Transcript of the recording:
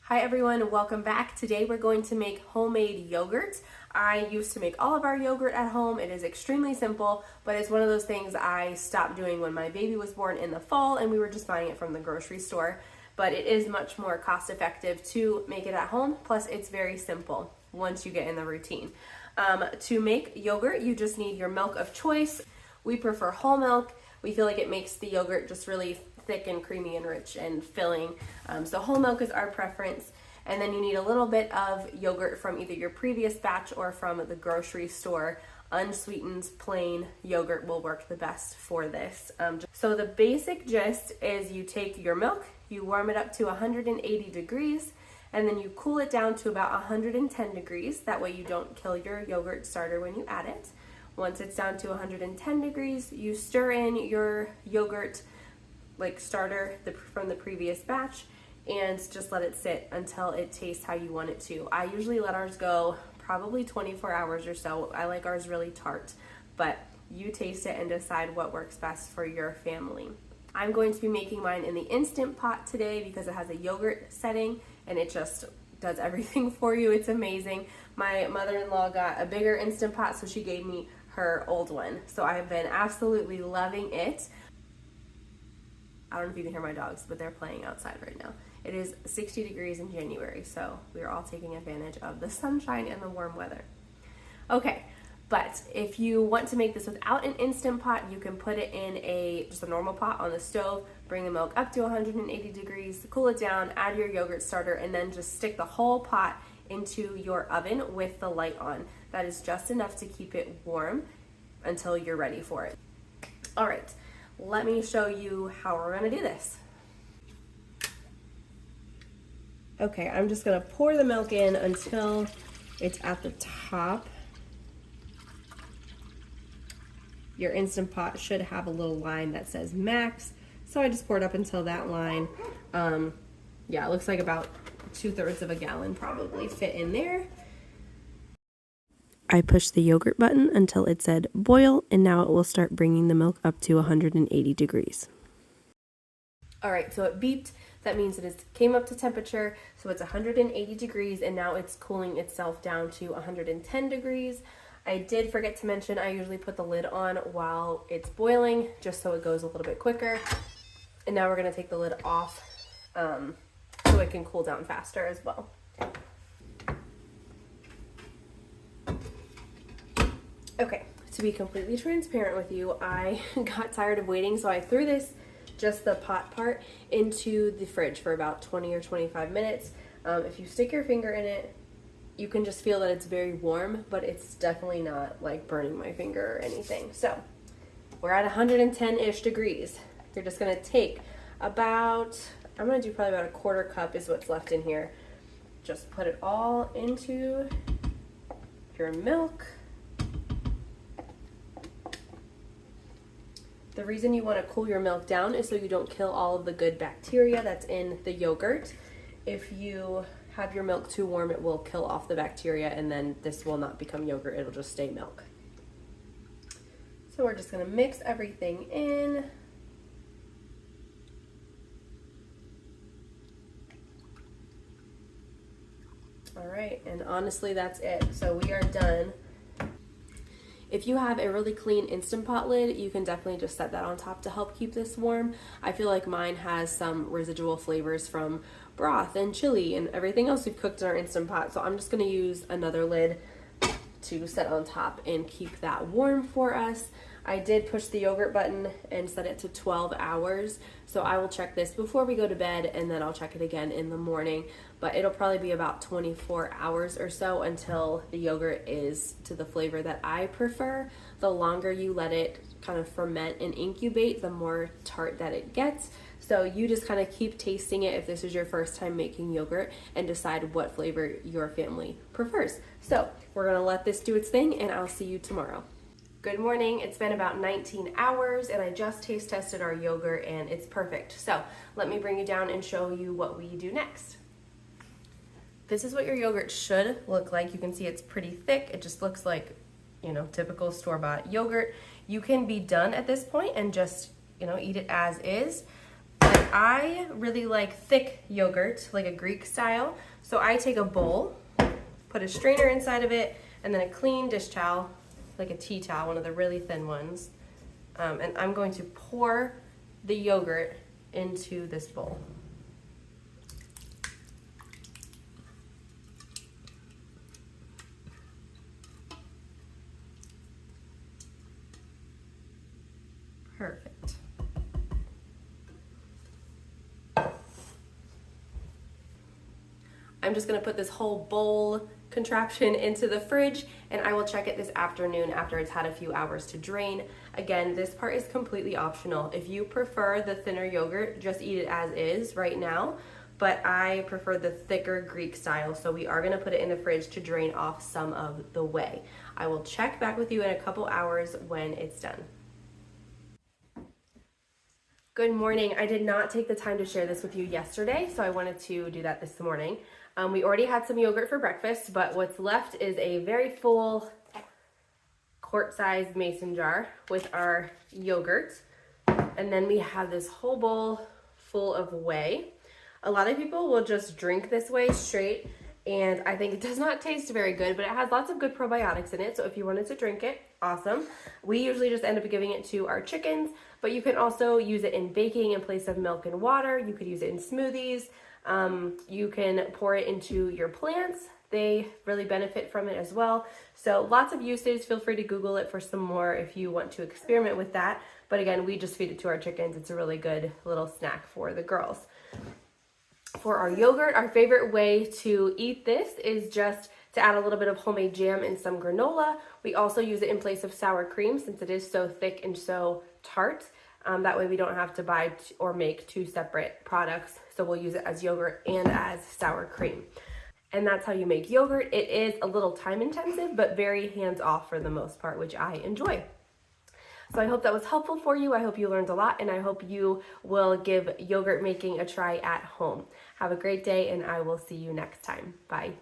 Hi everyone, welcome back. Today we're going to make homemade yogurt. I used to make all of our yogurt at home. It is extremely simple, but it's one of those things I stopped doing when my baby was born in the fall and we were just buying it from the grocery store. But it is much more cost effective to make it at home, plus it's very simple once you get in the routine. To make yogurt, you just need your milk of choice. We prefer whole milk. We feel like it makes the yogurt just really thick and creamy and rich and filling. So whole milk is our preference. And then you need a little bit of yogurt from either your previous batch or from the grocery store. Unsweetened plain yogurt will work the best for this. So the basic gist is you take your milk, you warm it up to 180 degrees, and then you cool it down to about 110 degrees. That way you don't kill your yogurt starter when you add it. Once it's down to 110 degrees, you stir in your yogurt starter from the previous batch and just let it sit until it tastes how you want it to. I usually let ours go probably 24 hours or so. I like ours really tart, but you taste it and decide what works best for your family. I'm going to be making mine in the Instant Pot today because it has a yogurt setting and it just does everything for you. It's amazing. My mother-in-law got a bigger Instant Pot, so she gave me her old one. So I have been absolutely loving it. I don't know if you can hear my dogs, but they're playing outside right now. It is 60 degrees in January, so we are all taking advantage of the sunshine and the warm weather. Okay, but if you want to make this without an Instant Pot, you can put it in just a normal pot on the stove, bring the milk up to 180 degrees, cool it down, add your yogurt starter, and then just stick the whole pot into your oven with the light on. That is just enough to keep it warm until you're ready for it. All right. Let me show you how we're gonna do this. Okay, I'm just gonna pour the milk in until it's at the top. Your Instant Pot should have a little line that says max, so I just poured up until that line. Yeah, it looks like about 2/3 of a gallon probably fit in there. I pushed the yogurt button until it said boil, and now it will start bringing the milk up to 180 degrees. All right, so it beeped. That means it came up to temperature, so it's 180 degrees, and now it's cooling itself down to 110 degrees. I did forget to mention I usually put the lid on while it's boiling, just so it goes a little bit quicker. And now we're gonna take the lid off so it can cool down faster as well. Okay, to be completely transparent with you, I got tired of waiting, so I threw just the pot part, into the fridge for about 20 or 25 minutes. If you stick your finger in it, you can just feel that it's very warm, but it's definitely not like burning my finger or anything. So we're at 110-ish degrees. You're just gonna take I'm gonna do probably about a 1/4 cup is what's left in here. Just put it all into your milk. The reason you want to cool your milk down is so you don't kill all of the good bacteria that's in the yogurt. If you have your milk too warm, it will kill off the bacteria and then this will not become yogurt, it'll just stay milk. So we're just going to mix everything in. All right, and honestly that's it. So we are done. If you have a really clean Instant Pot lid, you can definitely just set that on top to help keep this warm. I feel like mine has some residual flavors from broth and chili and everything else we've cooked in our Instant Pot, so I'm just gonna use another lid to set on top and keep that warm for us. I did push the yogurt button and set it to 12 hours, so I will check this before we go to bed and then I'll check it again in the morning, but it'll probably be about 24 hours or so until the yogurt is to the flavor that I prefer. The longer you let it kind of ferment and incubate, the more tart that it gets. So you just kind of keep tasting it if this is your first time making yogurt and decide what flavor your family prefers. So we're gonna let this do its thing and I'll see you tomorrow. Good morning, it's been about 19 hours and I just taste tested our yogurt and it's perfect. So let me bring you down and show you what we do next. This is what your yogurt should look like. You can see it's pretty thick. It just looks like, typical store-bought yogurt. You can be done at this point and just, eat it as is. And I really like thick yogurt, like a Greek style. So I take a bowl, put a strainer inside of it, and then a clean dish towel, like a tea towel, one of the really thin ones. And I'm going to pour the yogurt into this bowl. Perfect. I'm just gonna put this whole bowl contraption into the fridge, and I will check it this afternoon after it's had a few hours to drain. Again, this part is completely optional. If you prefer the thinner yogurt, just eat it as is right now, but I prefer the thicker Greek style, so we are gonna put it in the fridge to drain off some of the whey. I will check back with you in a couple hours when it's done. Good morning. I did not take the time to share this with you yesterday, so I wanted to do that this morning. We already had some yogurt for breakfast, but what's left is a very full quart-sized mason jar with our yogurt. And then we have this whole bowl full of whey. A lot of people will just drink this whey straight, and I think it does not taste very good, but it has lots of good probiotics in it, so if you wanted to drink it, awesome. We usually just end up giving it to our chickens, but you can also use it in baking in place of milk and water. You could use it in smoothies. You can pour it into your plants. They really benefit from it as well. So lots of uses. Feel free to Google it for some more if you want to experiment with that. But again, we just feed it to our chickens. It's a really good little snack for the girls. For our yogurt, our favorite way to eat this is just to add a little bit of homemade jam and some granola. We also use it in place of sour cream since it is so thick and so tart. That way we don't have to buy or make two separate products. So we'll use it as yogurt and as sour cream. And that's how you make yogurt. It is a little time intensive, but very hands-off for the most part, which I enjoy. So I hope that was helpful for you. I hope you learned a lot, and I hope you will give yogurt making a try at home. Have a great day, and I will see you next time. Bye.